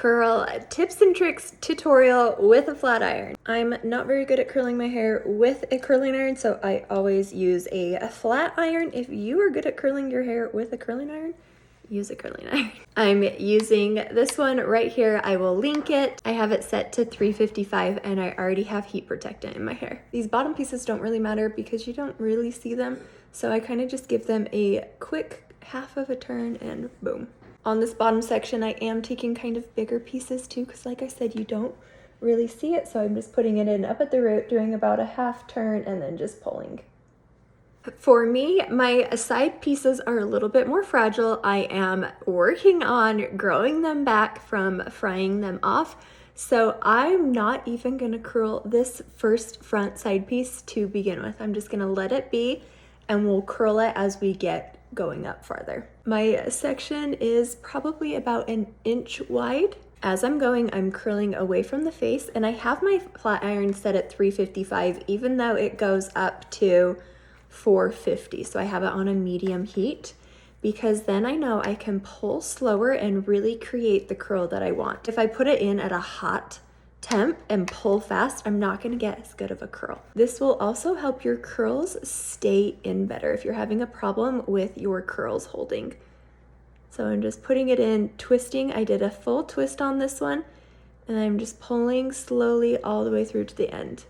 curl tips and tricks tutorial with a flat iron. I'm not very good at curling my hair with a curling iron, so I always use a flat iron. If you are good at curling your hair with a curling iron, use a curling iron. I'm using this one right here. I will link it. I have it set to 355 and I already have heat protectant in my hair. These bottom pieces don't really matter because you don't really see them, so I kind of just give them a quick half of a turn and boom. On this bottom section, I am taking kind of bigger pieces too, because like I said, you don't really see it. So I'm just putting it in up at the root, doing about a half turn and then just pulling. For me, my side pieces are a little bit more fragile. I am working on growing them back from frying them off. So I'm not even gonna curl this first front side piece to begin with. I'm just gonna let it be and we'll curl it as we get going up farther. My section is probably about an inch wide. As I'm going, I'm curling away from the face, and I have my flat iron set at 355, even though it goes up to 450. So I have it on a medium heat because then I know I can pull slower and really create the curl that I want. If I put it in at a hot temp and pull fast, I'm not gonna get as good of a curl. This will also help your curls stay in better if you're having a problem with your curls holding. So I'm just putting it in, twisting. I did a full twist on this one, and I'm just pulling slowly all the way through to the end.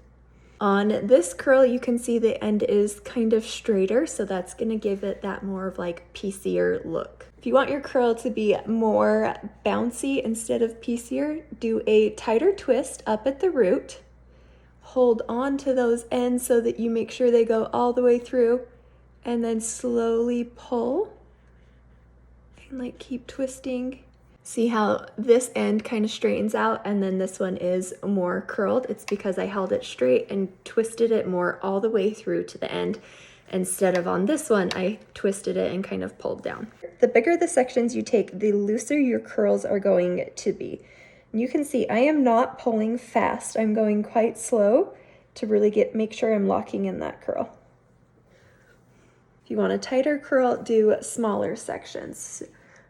On this curl, you can see the end is kind of straighter, so that's gonna give it that more of like piecier look. If you want your curl to be more bouncy instead of piecier, do a tighter twist up at the root. Hold on to those ends so that you make sure they go all the way through, and then slowly pull and like keep twisting. See how this end kind of straightens out and then this one is more curled? It's because I held it straight and twisted it more all the way through to the end. Instead of on this one, I twisted it and kind of pulled down. The bigger the sections you take, the looser your curls are going to be. And you can see I am not pulling fast. I'm going quite slow to really make sure I'm locking in that curl. If you want a tighter curl, do smaller sections.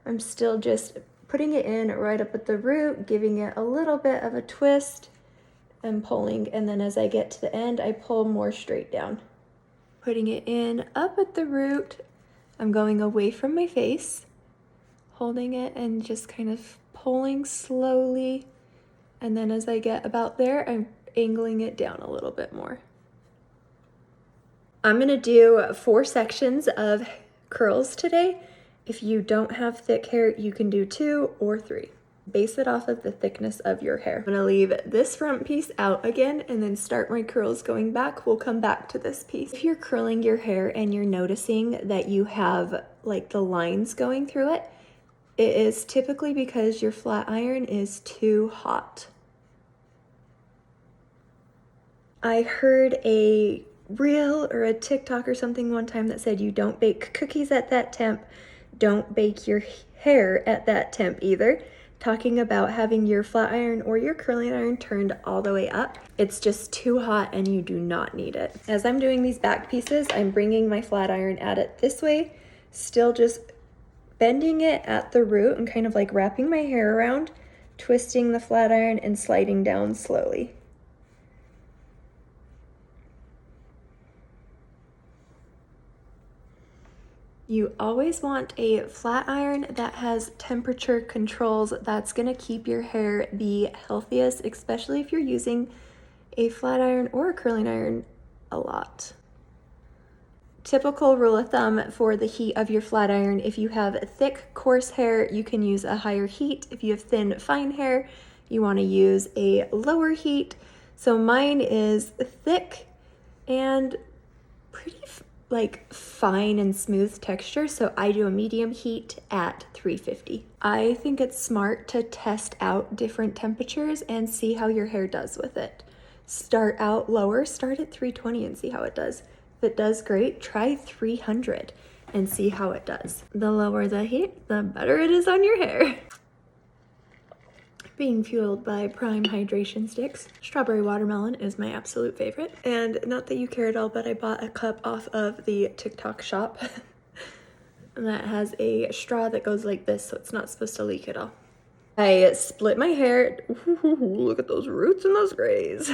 I'm still just putting it in right up at the root, giving it a little bit of a twist and pulling. And then as I get to the end, I pull more straight down. Putting it in up at the root, I'm going away from my face, holding it and just kind of pulling slowly. And then as I get about there, I'm angling it down a little bit more. I'm gonna do 4 sections of curls today. If you don't have thick hair, you can do 2 or 3. Base it off of the thickness of your hair. I'm gonna leave this front piece out again and then start my curls going back. We'll come back to this piece. If you're curling your hair and you're noticing that you have like the lines going through it, it is typically because your flat iron is too hot. I heard a reel or a TikTok or something one time that said you don't bake cookies at that temp, don't bake your hair at that temp either. Talking about having your flat iron or your curling iron turned all the way up. It's just too hot and you do not need it. As I'm doing these back pieces, I'm bringing my flat iron at it this way, still just bending it at the root and kind of like wrapping my hair around, twisting the flat iron and sliding down slowly. You always want a flat iron that has temperature controls. That's gonna keep your hair the healthiest, especially if you're using a flat iron or a curling iron a lot. Typical rule of thumb for the heat of your flat iron: if you have thick, coarse hair, you can use a higher heat. If you have thin, fine hair, you wanna use a lower heat. So mine is thick and pretty like fine and smooth texture, so I do a medium heat at 350. I think it's smart to test out different temperatures and see how your hair does with it. Start out lower, start at 320 and see how it does. If it does great, try 300 and see how it does. The lower the heat, the better it is on your hair. Being fueled by Prime Hydration Sticks. Strawberry watermelon is my absolute favorite. And not that you care at all, but I bought a cup off of the TikTok shop. And that has a straw that goes like this, so it's not supposed to leak at all. I split my hair. Ooh, look at those roots and those grays.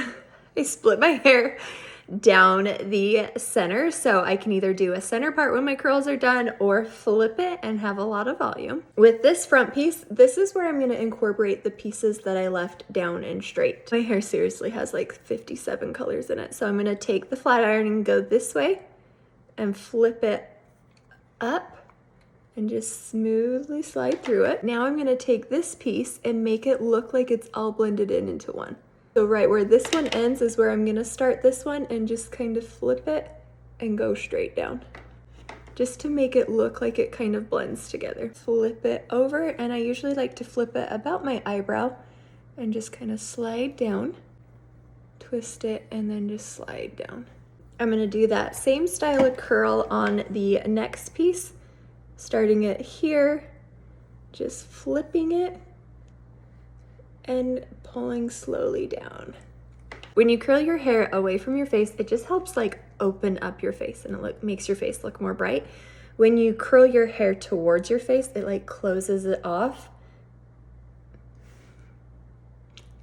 I split my hair down the center so I can either do a center part when my curls are done or flip it and have a lot of volume. With this front piece, this is where I'm going to incorporate the pieces that I left down and straight. My hair seriously has like 57 colors in it, so I'm going to take the flat iron and go this way and flip it up and just smoothly slide through it. Now I'm going to take this piece and make it look like it's all blended in into one. So right where this one ends is where I'm gonna start this one and just kind of flip it and go straight down. Just to make it look like it kind of blends together. Flip it over, and I usually like to flip it about my eyebrow and just kind of slide down, twist it, and then just slide down. I'm gonna do that same style of curl on the next piece, starting it here, just flipping it, and pulling slowly down. When you curl your hair away from your face, it just helps like open up your face and it makes your face look more bright. When you curl your hair towards your face, it like closes it off.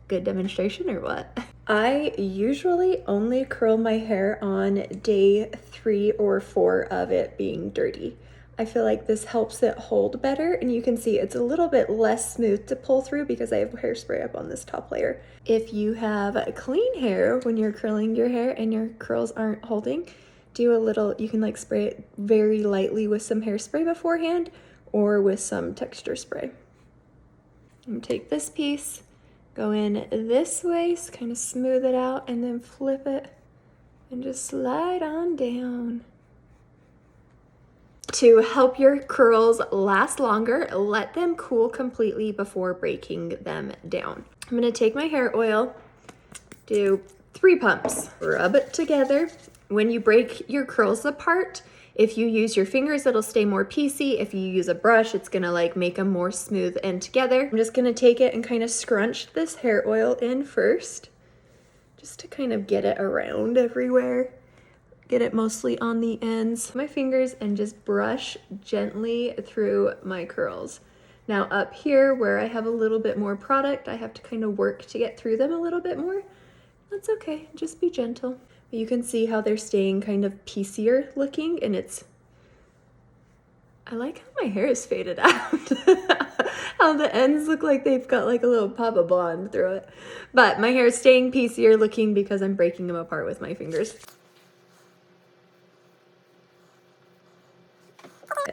Good demonstration or what? I usually only curl my hair on day 3 or 4 of it being dirty. I feel like this helps it hold better, and you can see it's a little bit less smooth to pull through because I have hairspray up on this top layer. If you have clean hair when you're curling your hair and your curls aren't holding, do a little, you can like spray it very lightly with some hairspray beforehand or with some texture spray. And take this piece, go in this way, kind of smooth it out, and then flip it and just slide on down. To help your curls last longer, let them cool completely before breaking them down. I'm gonna take my hair oil, do 3 pumps, rub it together. When you break your curls apart, if you use your fingers, it'll stay more piecey. If you use a brush, it's gonna like make them more smooth and together. I'm just gonna take it and kind of scrunch this hair oil in first, just to kind of get it around everywhere. Get it mostly on the ends of my fingers and just brush gently through my curls. Now up here where I have a little bit more product, I have to kind of work to get through them a little bit more. That's okay, just be gentle. You can see how they're staying kind of piecier looking, and I like how my hair is faded out. How the ends look like they've got like a little pop of blonde through it. But my hair is staying piecier looking because I'm breaking them apart with my fingers.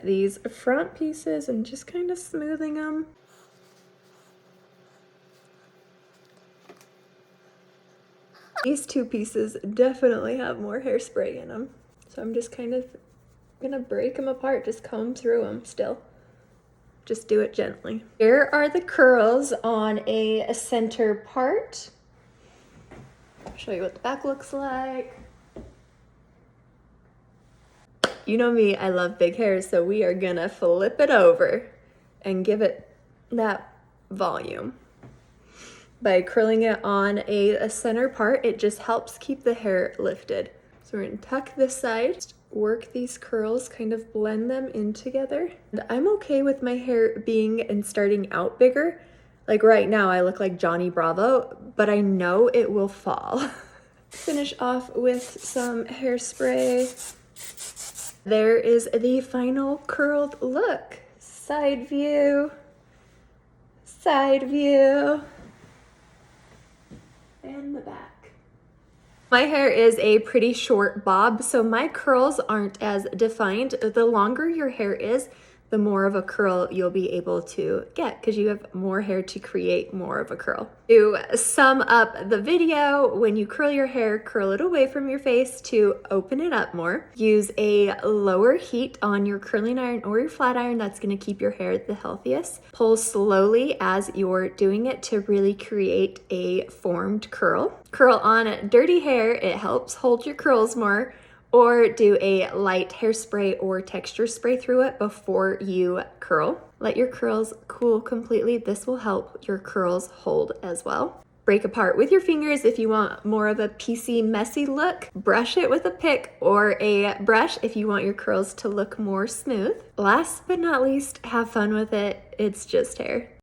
These front pieces and just kind of smoothing them. These 2 pieces definitely have more hairspray in them. So I'm just kind of gonna break them apart, just comb through them still. Just do it gently. Here are the curls on a center part. I'll show you what the back looks like. You know me, I love big hair, so we are gonna flip it over and give it that volume. By curling it on a center part, it just helps keep the hair lifted. So we're gonna tuck this side, work these curls, kind of blend them in together. And I'm okay with my hair being and starting out bigger. Like right now, I look like Johnny Bravo, but I know it will fall. Finish off with some hairspray. There is the final curled look. Side view, and the back. My hair is a pretty short bob, so my curls aren't as defined. The longer your hair is, the more of a curl you'll be able to get because you have more hair to create more of a curl. To sum up the video, when you curl your hair, curl it away from your face to open it up more. Use a lower heat on your curling iron or your flat iron. That's going to keep your hair the healthiest. Pull slowly as you're doing it to really create a formed curl. Curl on dirty hair. It helps hold your curls more. Or do a light hairspray or texture spray through it before you curl. Let your curls cool completely. This will help your curls hold as well. Break apart with your fingers if you want more of a piecey, messy look. Brush it with a pick or a brush if you want your curls to look more smooth. Last but not least, have fun with it. It's just hair.